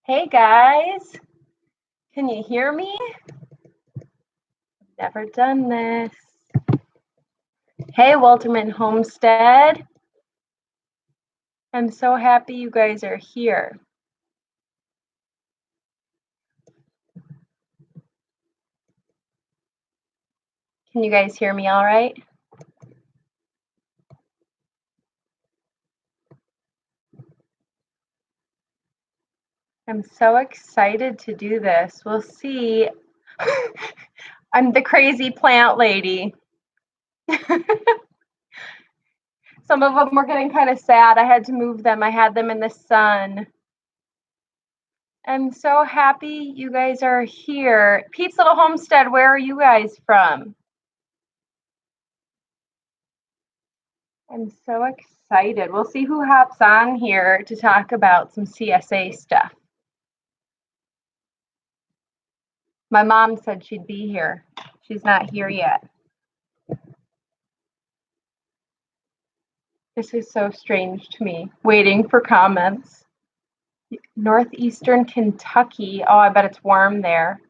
Hey guys, can you hear me? Never done this. Hey Walterman Homestead. I'm so happy you guys are here. Can you guys hear me all right? I'm so excited to do this. We'll see. I'm the crazy plant lady. Some of them were getting kind of sad. I had to move them. I had them in the sun. I'm so happy you guys are here. Pete's Little Homestead, where are you guys from? I'm so excited. We'll see who hops on here to talk about some CSA stuff. My mom said she'd be here. She's not here yet. This is so strange to me, waiting for comments. Northeastern Kentucky. Oh, I bet it's warm there.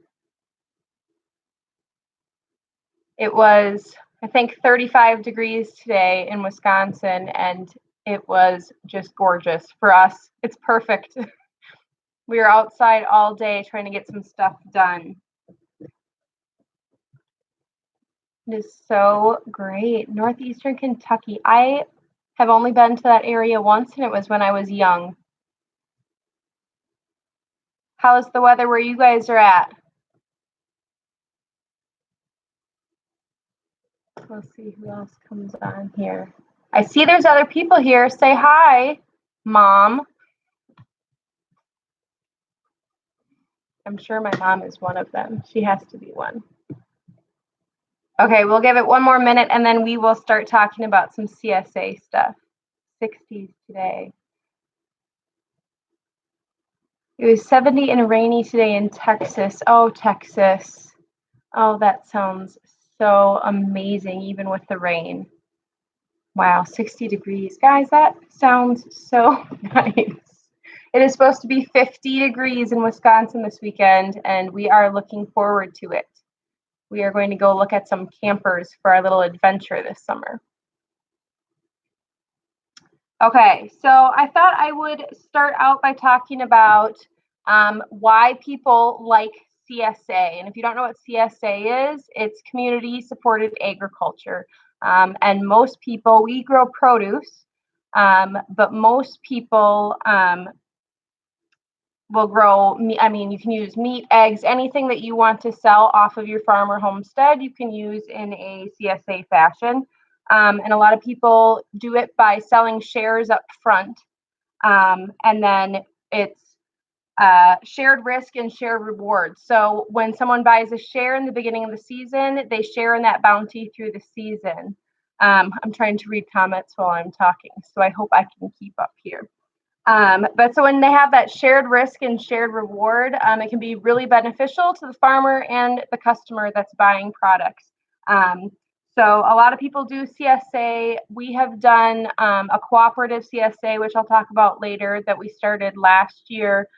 It was, I think, 35 degrees today in Wisconsin, and it was just gorgeous. For us, it's perfect. We were outside all day trying to get some stuff done. It is so great. Northeastern Kentucky. I have only been to that area once, and it was when I was young. How's the weather where you guys are at? Let's see who else comes on here. I see there's other people here. Say hi, Mom. I'm sure my mom is one of them. She has to be one. Okay, we'll give it one more minute, and then we will start talking about some CSA stuff. 60s today. It was 70 and rainy today in Texas. Oh, Texas. Oh, that sounds so amazing, even with the rain. Wow, 60 degrees. Guys, that sounds so nice. It is supposed to be 50 degrees in Wisconsin this weekend, and we are looking forward to it. We are going to go look at some campers for our little adventure this summer. Okay, so I thought I would start out by talking about why people like CSA. And if you don't know what CSA is, it's community supported agriculture. And most people, we grow produce, but most people will grow, I mean, you can use meat, eggs, anything that you want to sell off of your farm or homestead, you can use in a CSA fashion. And a lot of people do it by selling shares up front. And then it's shared risk and shared reward. So when someone buys a share in the beginning of the season, they share in that bounty through the season. I'm trying to read comments while I'm talking, so I hope I can keep up here. But so when they have that shared risk and shared reward, it can be really beneficial to the farmer and the customer that's buying products. So a lot of people do CSA. We have done a cooperative CSA, which I'll talk about later, that we started last year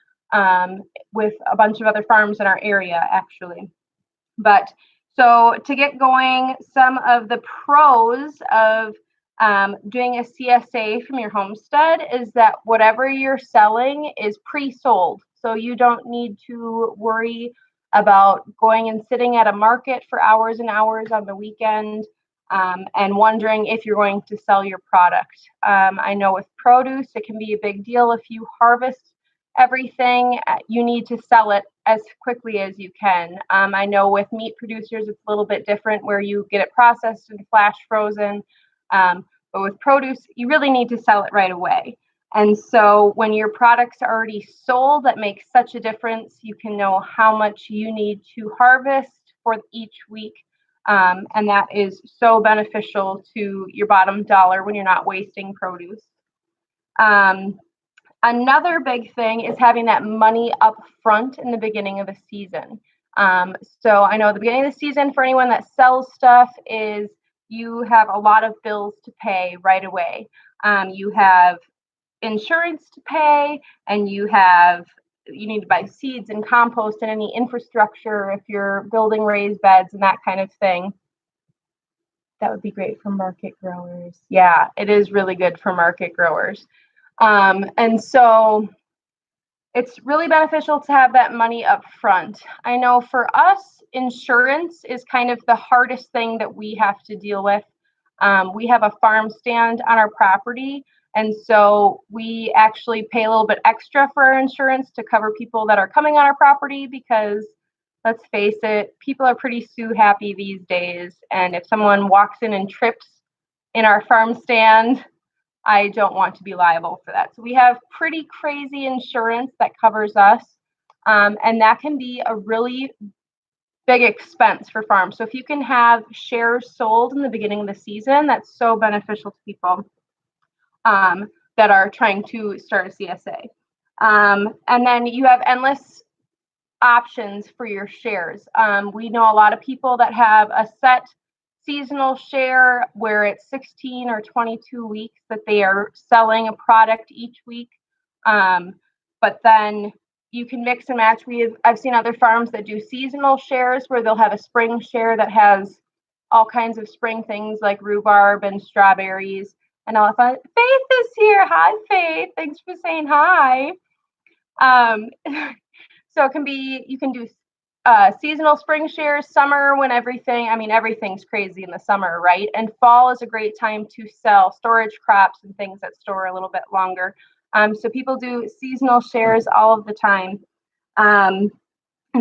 with a bunch of other farms in our area, actually. But so to get going, some of the pros of doing a CSA from your homestead is that whatever you're selling is pre-sold. So you don't need to worry about going and sitting at a market for hours and hours on the weekend and wondering if you're going to sell your product. I know with produce, it can be a big deal. If you harvest everything, you need to sell it as quickly as you can. I know with meat producers, it's a little bit different where you get it processed and flash frozen. But with produce, you really need to sell it right away. And so when your products are already sold, that makes such a difference. You can know how much you need to harvest for each week. And that is so beneficial to your bottom dollar when you're not wasting produce. Another big thing is having that money up front in the beginning of a season. So I know the beginning of the season for anyone that sells stuff is you have a lot of bills to pay right away. You have insurance to pay, and you have you need to buy seeds and compost and any infrastructure if you're building raised beds and that kind of thing. That would be great for market growers. Yeah, it is really good for market growers. And so it's really beneficial to have that money up front. I know for us, insurance is kind of the hardest thing that we have to deal with. We have a farm stand on our property, and so we actually pay a little bit extra for our insurance to cover people that are coming on our property because, let's face it, people are pretty sue happy these days. And if someone walks in and trips in our farm stand, I don't want to be liable for that. So we have pretty crazy insurance that covers us. And that can be a really big expense for farms. So if you can have shares sold in the beginning of the season, that's so beneficial to people that are trying to start a CSA. And then you have endless options for your shares. We know a lot of people that have a set seasonal share where it's 16 or 22 weeks that they are selling a product each week. But then you can mix and match. I've seen other farms that do seasonal shares where they'll have a spring share that has all kinds of spring things like rhubarb and strawberries and all that. Faith is here. Hi, Faith. Thanks for saying hi. So it can be, you can do seasonal spring shares, summer when everything's crazy in the summer, right? And fall is a great time to sell storage crops and things that store a little bit longer. So people do seasonal shares all of the time. And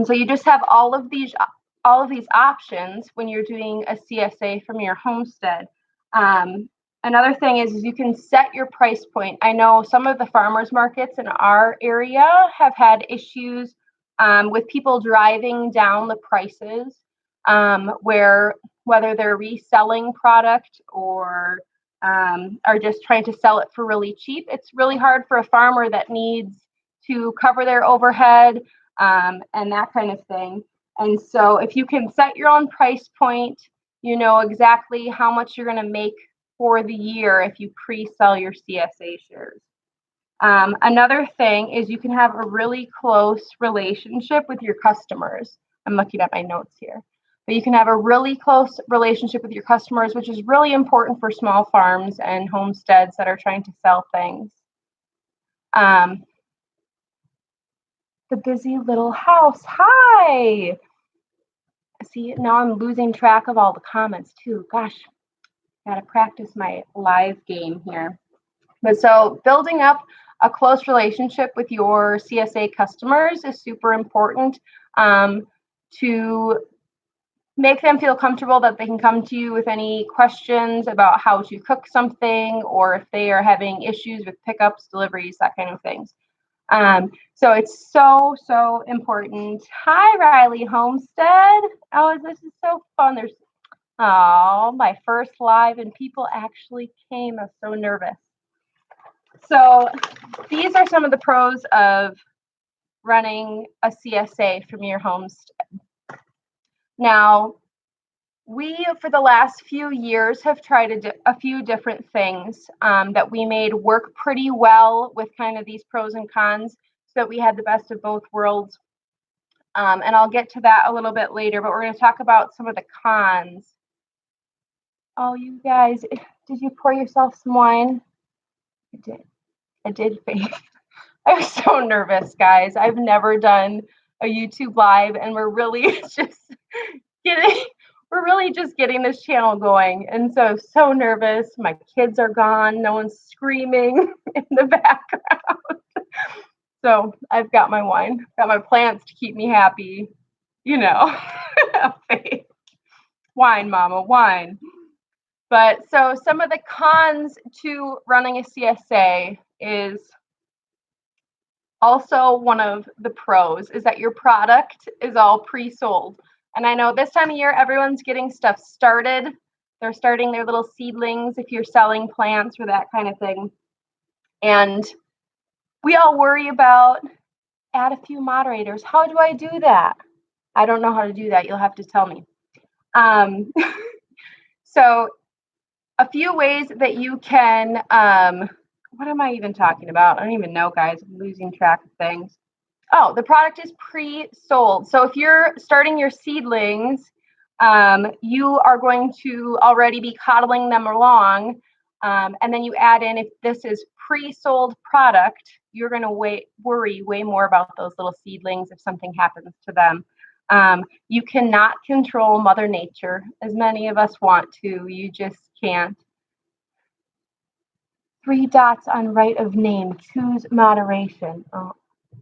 so you just have all of these options when you're doing a CSA from your homestead. Another thing is you can set your price point. I know some of the farmers markets in our area have had issues with people driving down the prices, whether they're reselling product or are just trying to sell it for really cheap. It's really hard for a farmer that needs to cover their overhead and that kind of thing. And so if you can set your own price point, you know exactly how much you're going to make for the year if you pre-sell your CSA shares. Another thing is you can have a really close relationship with your customers. I'm looking at my notes here. But you can have a really close relationship with your customers, which is really important for small farms and homesteads that are trying to sell things. The busy little house. Hi. See, now I'm losing track of all the comments too. Gosh, gotta practice my live game here. But so building up a close relationship with your CSA customers is super important to make them feel comfortable that they can come to you with any questions about how to cook something or if they are having issues with pickups, deliveries, that kind of things. So it's so important. Hi, Riley Homestead. Oh, this is so fun. There's my first live and people actually came. I was so nervous. So these are some of the pros of running a CSA from your homestead. Now, we, for the last few years, have tried a few different things that we made work pretty well with kind of these pros and cons so that we had the best of both worlds. And I'll get to that a little bit later, but we're going to talk about some of the cons. Oh, you guys, did you pour yourself some wine? I did, Faith. I was so nervous, guys. I've never done a YouTube live, and we're really just getting this channel going. And so nervous. My kids are gone. No one's screaming in the background. So I've got my wine, got my plants to keep me happy. You know, wine, mama, wine. But so some of the cons to running a CSA is also one of the pros is that your product is all pre-sold. And I know this time of year, everyone's getting stuff started. They're starting their little seedlings if you're selling plants or that kind of thing. And we all worry about add a few moderators. How do I do that? I don't know how to do that. You'll have to tell me. So a few ways that you can, what am I even talking about? I don't even know, guys. I'm losing track of things. Oh, the product is pre-sold. So if you're starting your seedlings, you are going to already be coddling them along. And then you add in, if this is pre-sold product, you're going to worry way more about those little seedlings if something happens to them. You cannot control Mother Nature, as many of us want to. You just can't. 3 dots on right of name. Choose moderation. Oh,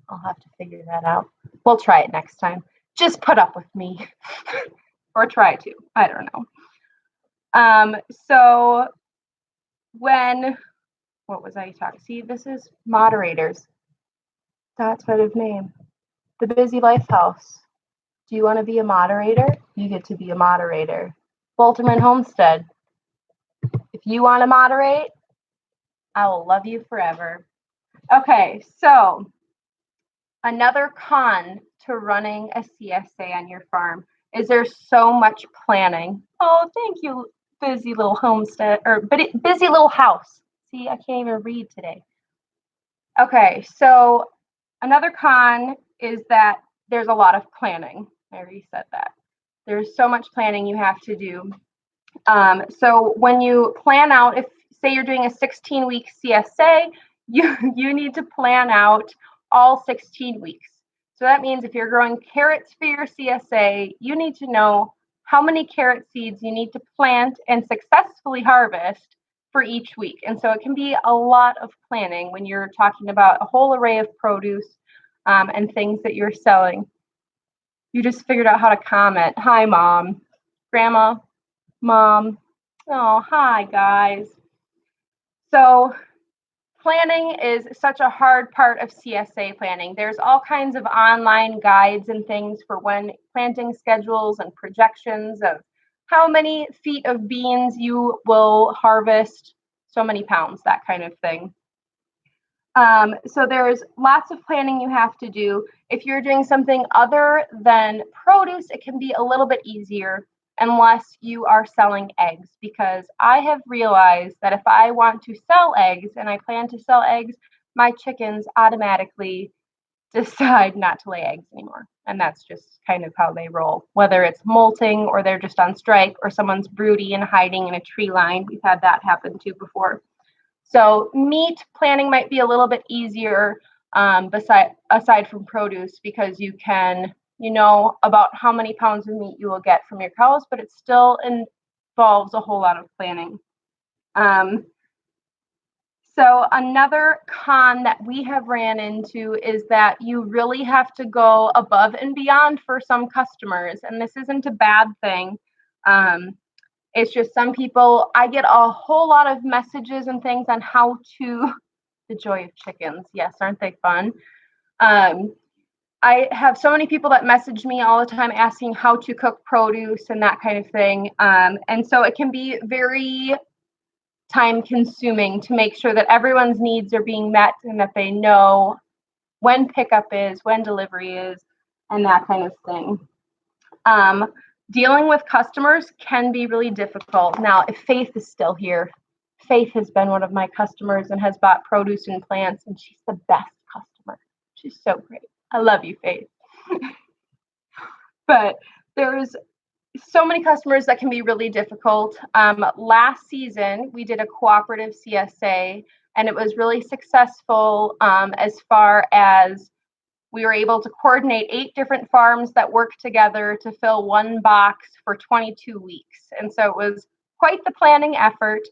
I'll have to figure that out. We'll try it next time. Just put up with me. Or try to. I don't know. So what was I talking? See, this is moderators. That's right of name. The Busy Life House. Do you want to be a moderator? You get to be a moderator. Bolterman Homestead. If you want to moderate, I will love you forever. Okay, so another con to running a CSA on your farm is there's so much planning. Oh, thank you, busy little homestead, or busy little house. See, I can't even read today. Okay, so another con is that there's a lot of planning. I already said that. There's so much planning you have to do. So when you plan out, if say you're doing a 16-week CSA, you need to plan out all 16 weeks. So that means if you're growing carrots for your CSA, you need to know how many carrot seeds you need to plant and successfully harvest for each week. And so it can be a lot of planning when you're talking about a whole array of produce and things that you're selling. You just figured out how to comment. Hi, Mom. Grandma. Mom. Oh, hi, guys. So planning is such a hard part of CSA planning. There's all kinds of online guides and things for when planting schedules and projections of how many feet of beans you will harvest, so many pounds, that kind of thing. So there's lots of planning you have to do. If you're doing something other than produce, it can be a little bit easier unless you are selling eggs, because I have realized that if I want to sell eggs and I plan to sell eggs, my chickens automatically decide not to lay eggs anymore. And that's just kind of how they roll, whether it's molting or they're just on strike or someone's broody and hiding in a tree line. We've had that happen too before. So meat planning might be a little bit easier aside from produce, because you can, about how many pounds of meat you will get from your cows, but it still involves a whole lot of planning. So another con that we have ran into is that you really have to go above and beyond for some customers, and this isn't a bad thing. It's just some people, I get a whole lot of messages and things on how to, the joy of chickens. Yes, aren't they fun? I have so many people that message me all the time asking how to cook produce and that kind of thing. And so it can be very time consuming to make sure that everyone's needs are being met and that they know when pickup is, when delivery is, and that kind of thing. Dealing with customers can be really difficult. Now, if Faith is still here, Faith has been one of my customers and has bought produce and plants, and she's the best customer. She's so great. I love you, Faith. But there's so many customers that can be really difficult. Last season, we did a cooperative CSA, and it was really successful as far as we were able to coordinate 8 different farms that worked together to fill one box for 22 weeks. And so it was quite the planning effort,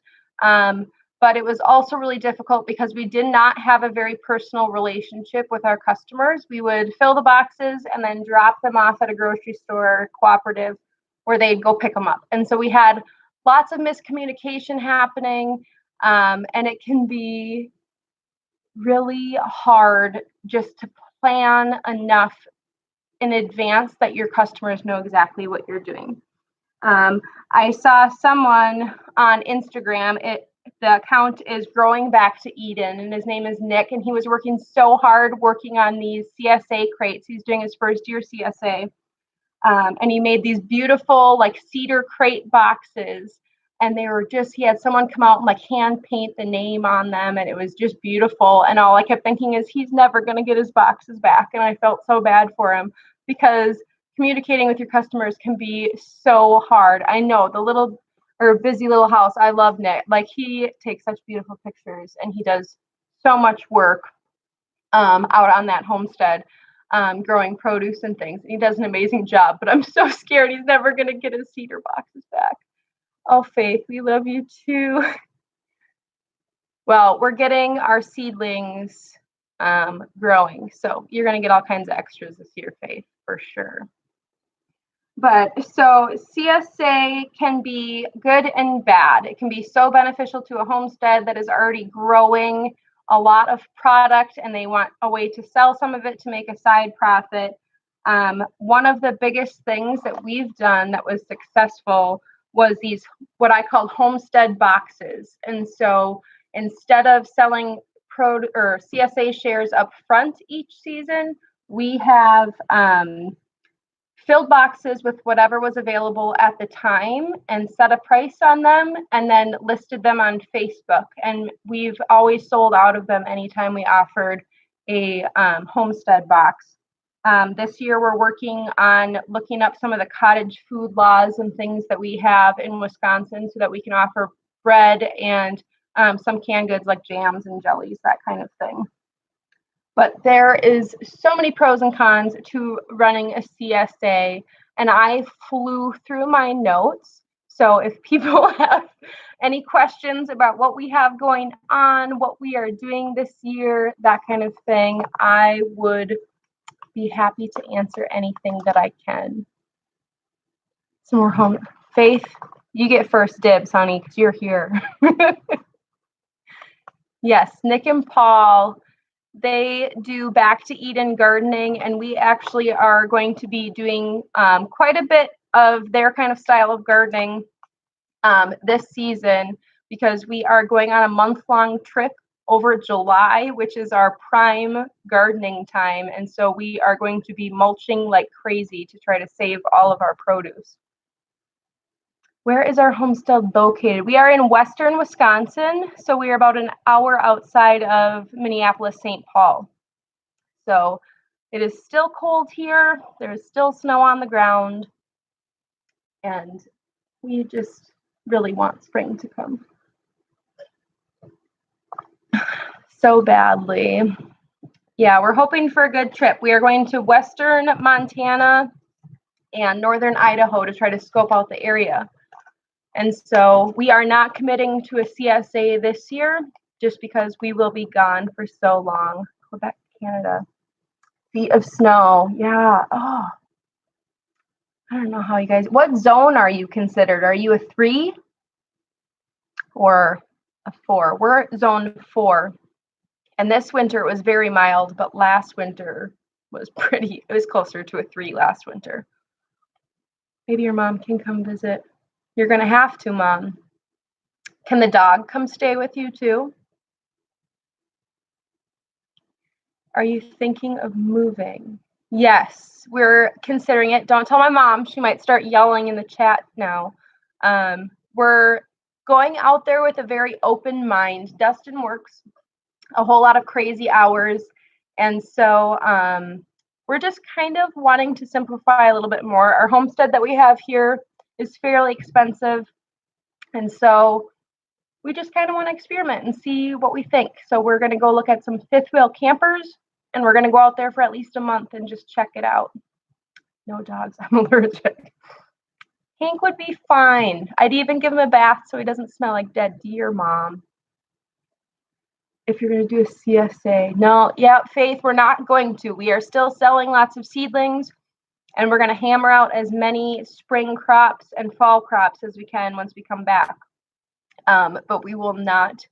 but it was also really difficult because we did not have a very personal relationship with our customers. We would fill the boxes and then drop them off at a grocery store cooperative where they'd go pick them up. And so we had lots of miscommunication happening, and it can be really hard just to plan enough in advance that your customers know exactly what you're doing. I saw someone on Instagram, the account is Growing Back to Eden, and his name is Nick, and he was working so hard working on these CSA crates. He's doing his first year CSA, and he made these beautiful like cedar crate boxes and they were just, he had someone come out and like hand paint the name on them, and it was just beautiful. And all I kept thinking is he's never going to get his boxes back. And I felt so bad for him, because communicating with your customers can be so hard. I know, the little or busy little house. I love Nick. Like, he takes such beautiful pictures, and he does so much work out on that homestead, growing produce and things. And he does an amazing job, but I'm so scared he's never going to get his cedar boxes back. Oh, Faith, we love you too. Well, we're getting our seedlings growing, so you're going to get all kinds of extras this year, Faith, for sure. But so CSA can be good and bad. It can be so beneficial to a homestead that is already growing a lot of product, and they want a way to sell some of it to make a side profit. One of the biggest things that we've done that was successful was these, what I call homestead boxes. And so instead of selling CSA shares up front each season, we have filled boxes with whatever was available at the time and set a price on them, and then listed them on Facebook. And we've always sold out of them anytime we offered a homestead box. This year, we're working on looking up some of the cottage food laws and things that we have in Wisconsin, so that we can offer bread and some canned goods like jams and jellies, that kind of thing. But there is so many pros and cons to running a CSA, and I flew through my notes. So if people have any questions about what we have going on, what we are doing this year, that kind of thing, I would be happy to answer anything that I can. Some more home. Faith, you get first dibs, honey, because you're here. Yes, Nick and Paul, they do Back to Eden gardening, and we actually are going to be doing quite a bit of their kind of style of gardening this season, because we are going on a month-long trip over July, which is our prime gardening time. And so we are going to be mulching like crazy to try to save all of our produce. Where is our homestead located? We are in western Wisconsin, so we are about an hour outside of Minneapolis, St. Paul. So it is still cold here. There is still snow on the ground, and we just really want spring to come so badly. Yeah, we're hoping for a good trip. We are going to western Montana and northern Idaho to try to scope out the area. And so we are not committing to a CSA this year, just because we will be gone for so long. Quebec, Canada. Feet of snow. Yeah. Oh, I don't know how you guys, what zone are you considered? Are you a 3 or a 4? We're zone 4. And this winter it was very mild, but last winter was it was closer to a 3 last winter. Maybe your mom can come visit. You're going to have to, Mom. Can the dog come stay with you too? Are you thinking of moving? Yes, we're considering it. Don't tell my mom. She might start yelling in the chat now. We're going out there with a very open mind. Dustin works a whole lot of crazy hours. And so we're just kind of wanting to simplify a little bit more. Our homestead that we have here is fairly expensive. And so we just kind of want to experiment and see what we think. So we're going to go look at some fifth wheel campers, and we're going to go out there for at least a month and just check it out. No dogs, I'm allergic. Hank would be fine. I'd even give him a bath so he doesn't smell like dead deer, Mom. If you're going to do a CSA. No, yeah, Faith, we're not going to. We are still selling lots of seedlings, and we're going to hammer out as many spring crops and fall crops as we can once we come back. But we will not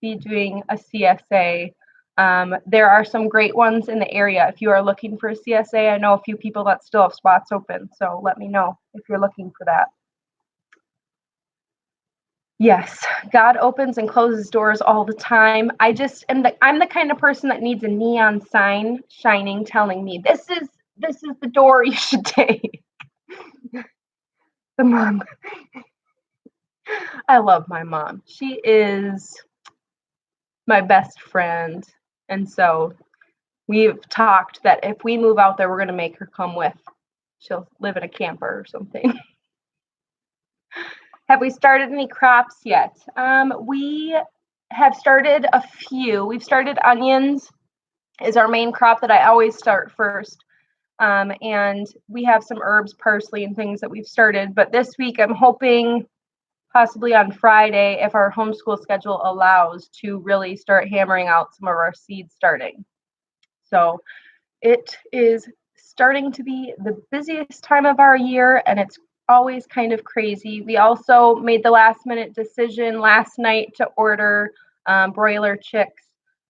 be doing a CSA. There are some great ones in the area. If you are looking for a CSA, I know a few people that still have spots open, so let me know if you're looking for that. Yes, God opens and closes doors all the time. I'm the kind of person that needs a neon sign shining, telling me this is the door you should take. The mom. I love my mom. She is my best friend. And so we've talked that if we move out there, we're going to make her come with. She'll live in a camper or something. Have we started any crops yet? We have started a few. We've started onions is our main crop that I always start first. And we have some herbs, parsley, and things that we've started. But this week, I'm hoping possibly on Friday, if our homeschool schedule allows, to really start hammering out some of our seeds starting. So it is starting to be the busiest time of our year, and it's always kind of crazy. We also made the last minute decision last night to order broiler chicks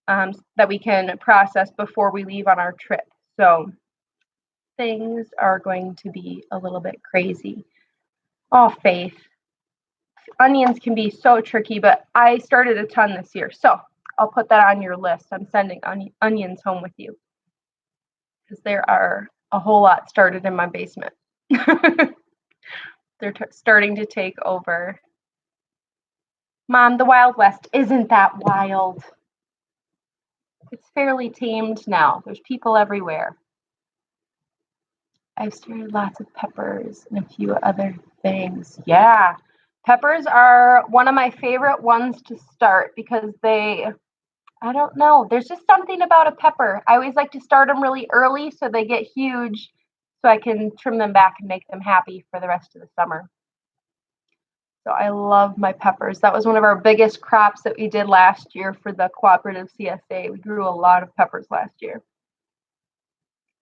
that we can process before we leave on our trip. So things are going to be a little bit crazy. Oh, Faith. Onions can be so tricky, but I started a ton this year. So I'll put that on your list. I'm sending onions home with you because there are a whole lot started in my basement. They're starting to take over. Mom, the Wild West isn't that wild. It's fairly tamed now. There's people everywhere. I've started lots of peppers and a few other things. Yeah, peppers are one of my favorite ones to start because I don't know, there's just something about a pepper. I always like to start them really early so they get huge so I can trim them back and make them happy for the rest of the summer. So I love my peppers. That was one of our biggest crops that we did last year for the cooperative CSA. We grew a lot of peppers last year.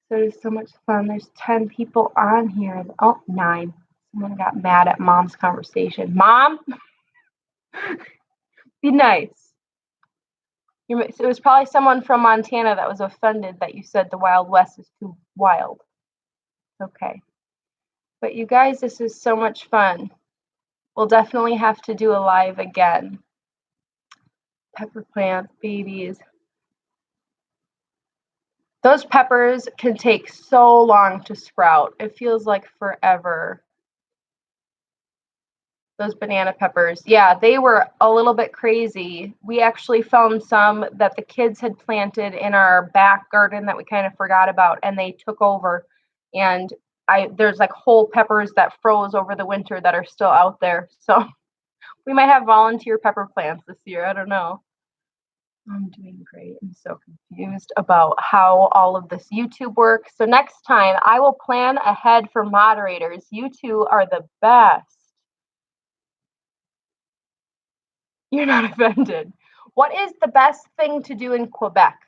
So it is so much fun. There's 10 people on here. Oh, 9. Someone got mad at Mom's conversation. Mom, be nice. It was probably someone from Montana that was offended that you said the Wild West is too wild. Okay. But you guys, this is so much fun. We'll definitely have to do a live again. Pepper plants, babies. Those peppers can take so long to sprout. It feels like forever. Those banana peppers. Yeah, they were a little bit crazy. We actually found some that the kids had planted in our back garden that we kind of forgot about, and they took over. And there's like whole peppers that froze over the winter that are still out there. So we might have volunteer pepper plants this year. I don't know. I'm doing great. I'm so confused about how all of this YouTube works. So next time I will plan ahead for moderators. You two are the best. You're not offended. What is the best thing to do in Quebec?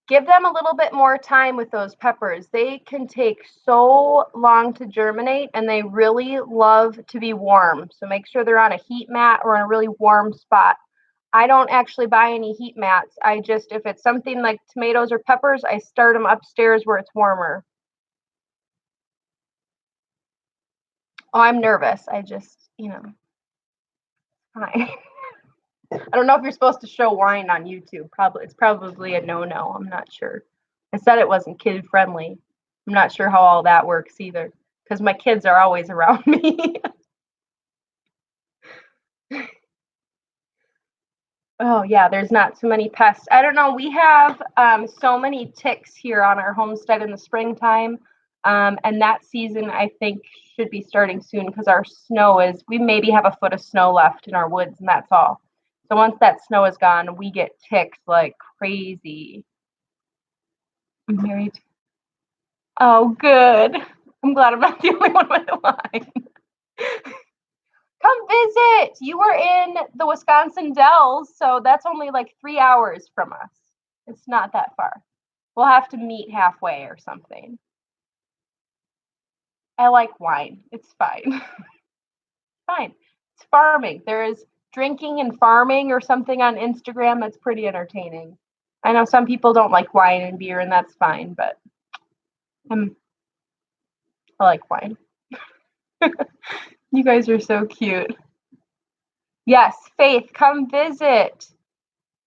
Give them a little bit more time with those peppers. They can take so long to germinate, and they really love to be warm. So make sure they're on a heat mat or in a really warm spot. I don't actually buy any heat mats. If it's something like tomatoes or peppers, I start them upstairs where it's warmer. Oh, I'm nervous. Hi. I don't know if you're supposed to show wine on YouTube. It's probably a no-no. I'm not sure. I said it wasn't kid friendly. I'm not sure how all that works either, because my kids are always around me. Oh yeah, there's not too many pests. I don't know. We have so many ticks here on our homestead in the springtime, and that season I think should be starting soon because we maybe have a foot of snow left in our woods, and that's all. So once that snow is gone, we get ticks like crazy. I'm married. Oh, good. I'm glad I'm not the only one with the wine. Come visit. You were in the Wisconsin Dells, so that's only like 3 hours from us. It's not that far. We'll have to meet halfway or something. I like wine. It's fine. Fine. It's farming. There is drinking and farming or something on Instagram that's pretty entertaining. I know some people don't like wine and beer, and that's fine, but I like wine. You guys are so cute. Yes, Faith, come visit.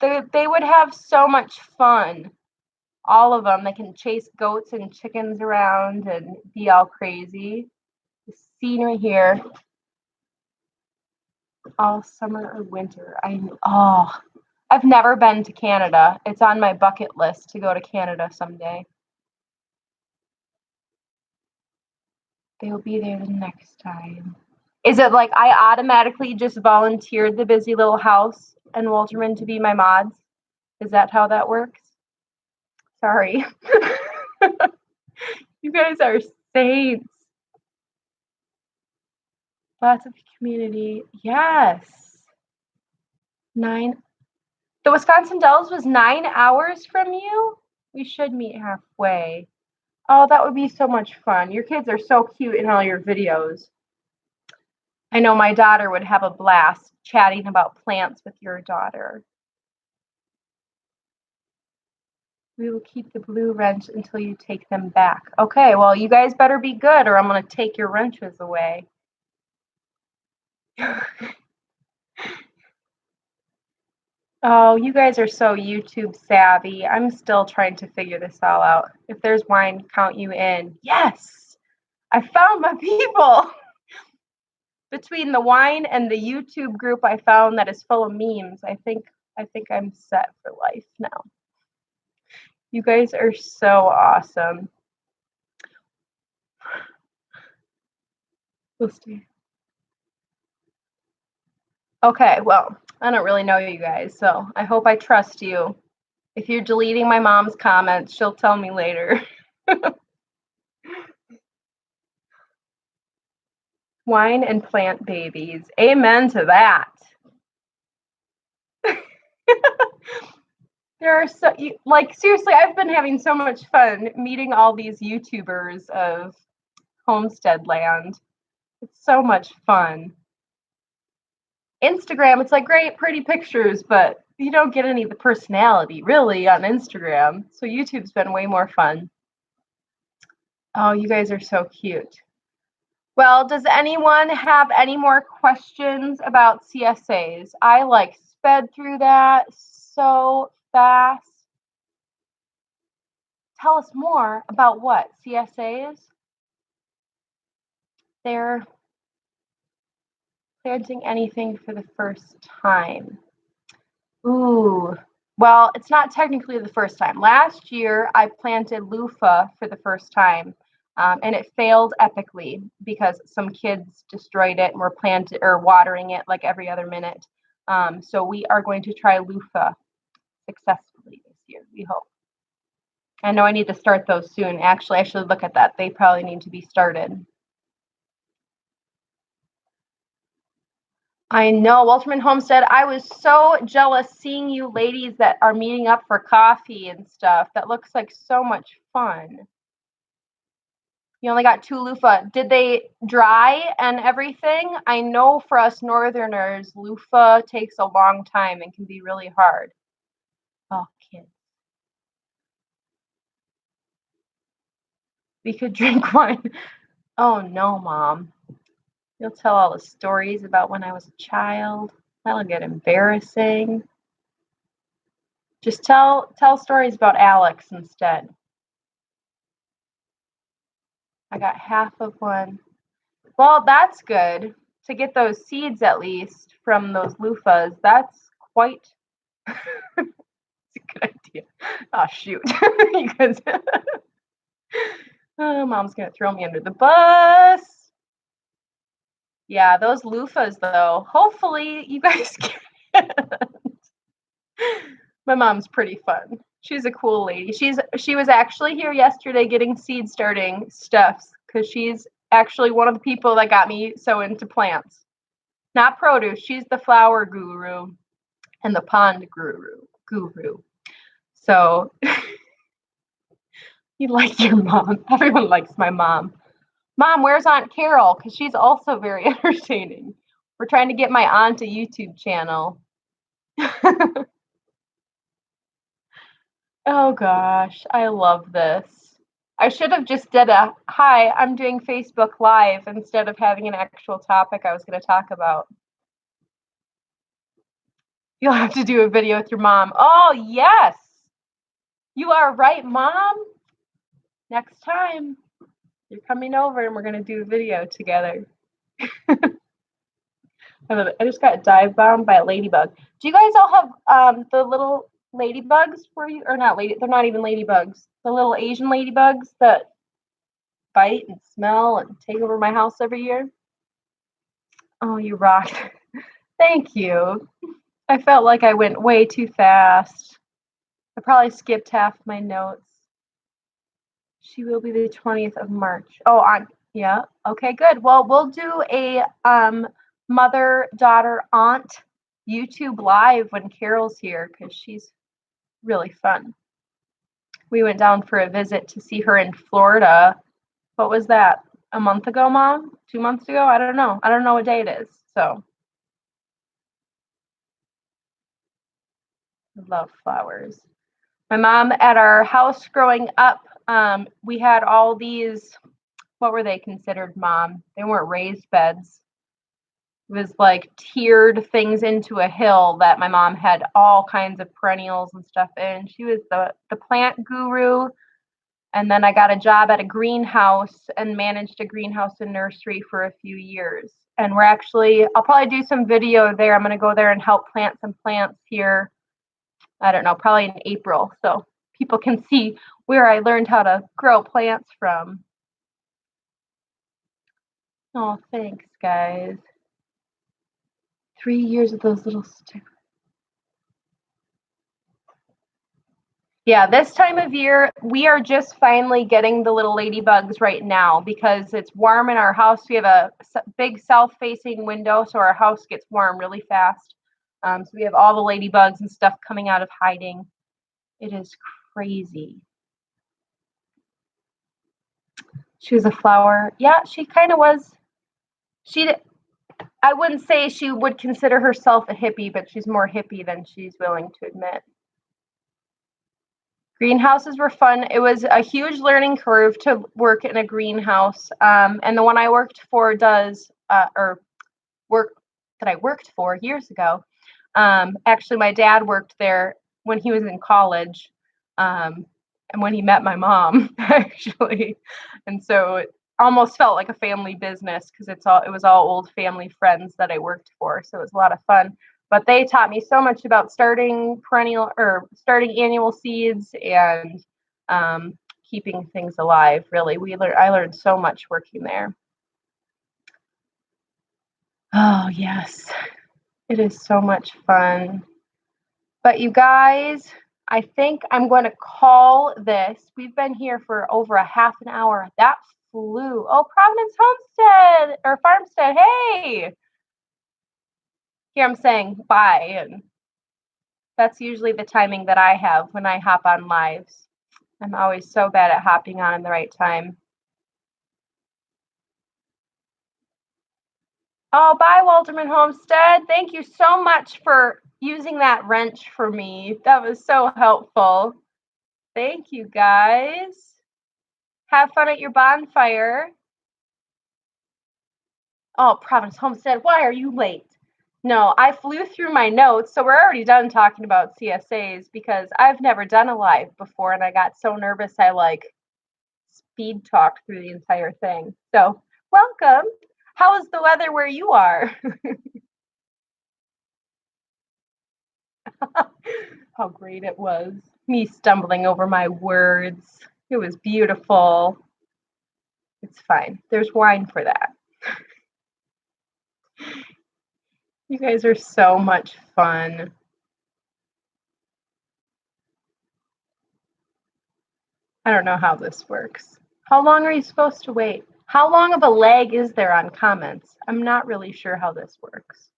They would have so much fun. All of them. They can chase goats and chickens around and be all crazy. The scenery here, all summer or winter. I've never been to Canada. It's on my bucket list to go to Canada someday. They will be there the next time. Is it like I automatically just volunteered the busy little house and Walterman to be my mods? Is that how that works? Sorry. You guys are saints. Lots of community. Yes. 9. The Wisconsin Dells was 9 hours from you? We should meet halfway. Oh, that would be so much fun. Your kids are so cute in all your videos. I know my daughter would have a blast chatting about plants with your daughter. We will keep the blue wrench until you take them back. Okay, well, you guys better be good or I'm going to take your wrenches away. Oh, you guys are so YouTube savvy. I'm still trying to figure this all out. If there's wine, count you in. Yes, I found my people. Between the wine and the YouTube group I found that is full of memes, I think I'm set for life now. You guys are so awesome. We'll see. Okay, well, I don't really know you guys, so I hope I trust you. If you're deleting my mom's comments, she'll tell me later. Wine and plant babies. Amen to that. There are so, like, seriously, I've been having so much fun meeting all these YouTubers of Homestead land. It's so much fun. Instagram, it's like great, pretty pictures, but you don't get any of the personality really on Instagram. So YouTube's been way more fun. Oh, you guys are so cute. Well, does anyone have any more questions about CSAs? I like sped through that so fast. Tell us more about what CSAs? They're planting anything for the first time. Ooh, well, it's not technically the first time. Last year, I planted loofah for the first time, and it failed epically because some kids destroyed it and were planted or watering it like every other minute. So we are going to try loofah successfully this year, we hope. I know I need to start those soon. Actually, I should look at that. They probably need to be started. I know, Walterman Homestead, I was so jealous seeing you ladies that are meeting up for coffee and stuff. That looks like so much fun. You only got 2 loofah. Did they dry and everything? I know for us northerners, loofah takes a long time and can be really hard. Oh, kids. We could drink wine. Oh, no, Mom. You'll tell all the stories about when I was a child. That'll get embarrassing. Just tell stories about Alex instead. I got half of one. Well, that's good to get those seeds at least from those loofahs. That's quite it's a good idea. Oh shoot. You guys oh, Mom's gonna throw me under the bus. Yeah, those loofahs though. Hopefully you guys get My mom's pretty fun. She's a cool lady. She was actually here yesterday getting seed starting stuffs because she's actually one of the people that got me so into plants. Not produce. She's the flower guru and the pond guru. So you like your mom. Everyone likes my mom. Mom, where's Aunt Carol? Because she's also very entertaining. We're trying to get my aunt a YouTube channel. Oh gosh, I love this. I should have just did a, hi, I'm doing Facebook Live instead of having an actual topic I was going to talk about. You'll have to do a video with your mom. Oh, yes. You are right, Mom. Next time, you're coming over and we're going to do a video together. I just got dive bombed by a ladybug. Do you guys all have the little ladybugs for you? Or not lady, they're not even ladybugs. The little Asian ladybugs that bite and smell and take over my house every year. Oh, you rock. Thank you. I felt like I went way too fast. I probably skipped half my notes. She will be the 20th of March. Oh, yeah. Okay, good. Well, we'll do a mother, daughter, aunt YouTube live when Carol's here because she's really fun. We went down for a visit to see her in Florida. What was that? A month ago, Mom? 2 months ago? I don't know. I don't know what day it is. So I love flowers. My mom at our house growing up, we had all these, what were they considered, Mom? They weren't raised beds. It was like tiered things into a hill that my mom had all kinds of perennials and stuff in. She was the plant guru. And then I got a job at a greenhouse and managed a greenhouse and nursery for a few years. And I'll probably do some video there. I'm going to go there and help plant some plants here. I don't know, probably in April. So people can see where I learned how to grow plants from. Oh, thanks, guys. 3 years of those little sticks. Yeah, this time of year, we are just finally getting the little ladybugs right now because it's warm in our house. We have a big south-facing window, so our house gets warm really fast. So we have all the ladybugs and stuff coming out of hiding. It is crazy. She was a flower. Yeah, she kind of was. I wouldn't say she would consider herself a hippie, but she's more hippie than she's willing to admit. Greenhouses were fun. It was a huge learning curve to work in a greenhouse. And the one I worked for I worked for years ago. Actually, my dad worked there when he was in college. And when he met my mom, actually. And so it almost felt like a family business because it was all old family friends that I worked for. So it was a lot of fun. But they taught me so much about starting annual seeds and keeping things alive. Really, I learned so much working there. Oh yes, it is so much fun. But you guys, I think I'm going to call this. We've been here for over a half an hour. That flew. Oh, Providence Homestead or Farmstead. Hey. Here I'm saying bye, and that's usually the timing that I have when I hop on lives. I'm always so bad at hopping on in the right time. Oh, bye, Walterman Homestead. Thank you so much for using that wrench for me. That was so helpful. Thank you, guys. Have fun at your bonfire. Oh, Providence Homestead, why are you late? No, I flew through my notes, so we're already done talking about CSAs because I've never done a live before, and I got so nervous I speed talked through the entire thing. So, welcome. How is the weather where you are? How great it was. Me stumbling over my words. It was beautiful. It's fine. There's wine for that. You guys are so much fun. I don't know how this works. How long are you supposed to wait? How long of a lag is there on comments? I'm not really sure how this works.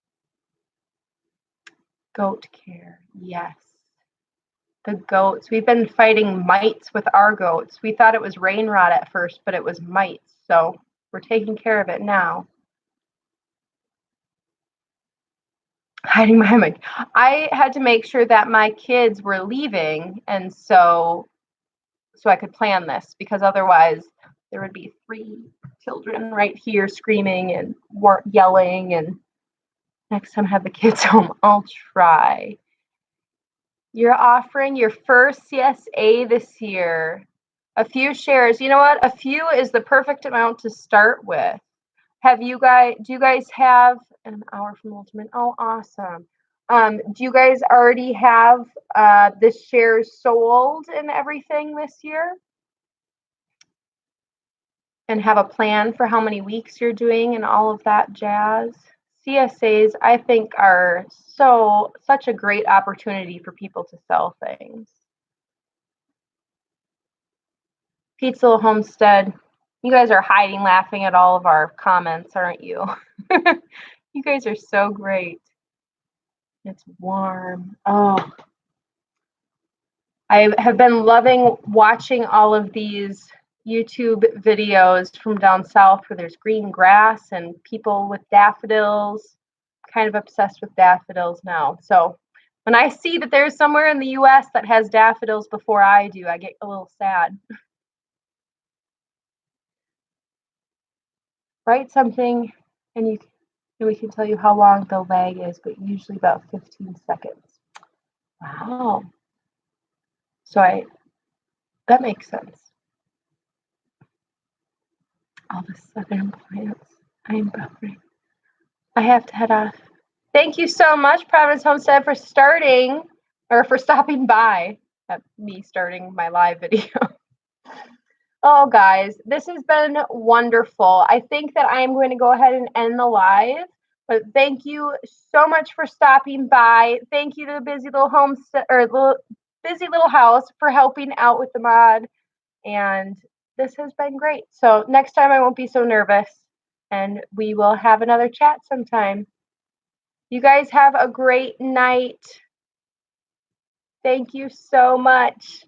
Goat care. Yes. The goats. We've been fighting mites with our goats. We thought it was rain rot at first, but it was mites. So we're taking care of it now. Hiding my mic. I had to make sure that my kids were leaving, and so I could plan this, because otherwise there would be 3 children right here screaming and yelling. And next time I have the kids home, I'll try. You're offering your first CSA this year. A few shares. You know what? A few is the perfect amount to start with. Do you guys have an hour from Ultimate? Oh, awesome. Do you guys already have the shares sold and everything this year? And have a plan for how many weeks you're doing and all of that jazz? CSAs, I think, are such a great opportunity for people to sell things. Pete's Little Homestead, you guys are hiding laughing at all of our comments, aren't you? You guys are so great. It's warm. Oh, I have been loving watching all of these YouTube videos from down south where there's green grass and people with daffodils. Kind of obsessed with daffodils now. So when I see that there's somewhere in the US that has daffodils before I do, I get a little sad. Write something and we can tell you how long the lag is, but usually about 15 seconds. Wow. So that makes sense. All the southern plants. I'm buffering. I have to head off. Thank you so much, Providence Homestead, for stopping by. That's me starting my live video. Oh, guys, this has been wonderful. I think that I am going to go ahead and end the live. But thank you so much for stopping by. Thank you to the Busy Little Homestead or the Busy Little House for helping out with the mod. And this has been great. So next time I won't be so nervous and we will have another chat sometime. You guys have a great night. Thank you so much.